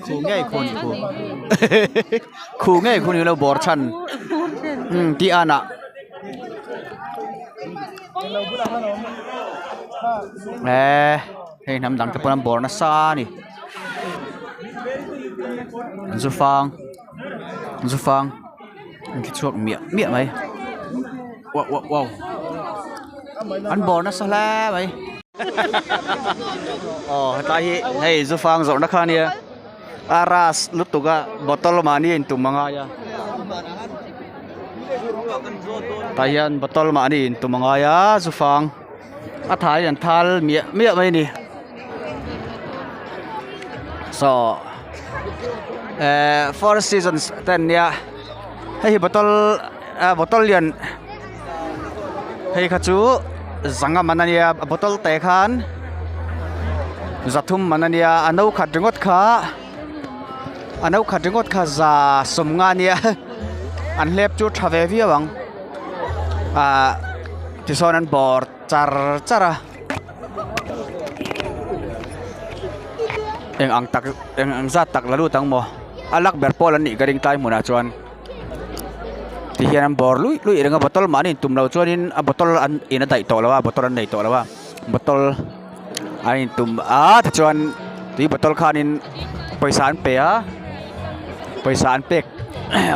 khu ngay khu khu ngay khu này là bor chan ti ana hey nam dang tepunan bor na sa ni Zufang cái chuột miệng mày wow ăn bò nó sao la mày tại hey Zufang rồi nó khăn nha aras lúc tụi cái bottle mani in tụi mga ya tại hiện bottle mani in tụi mga ya Zufang thái anh thal miệng mày nè so Four Seasons ten ya hey bottle yan hey kachu zanga manania bottle te khan zathum manania anau khadringot kha za somnga nia an lep chu thave vi awang tison an bor chara ang zat tak lalu tang mo alak berpol ani garing tai muna chuan ti hian bor lui renga botol mani tumlo chuanin a botol an ina dai to lawa botol an nei to lawa botol ai tum ta chuan ti botol khanin paisa an pe a paisa an pek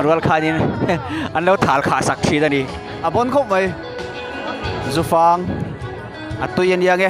rual khanin an lo thal kha sak thi da ni a bon khop mai Zufang atuyen yang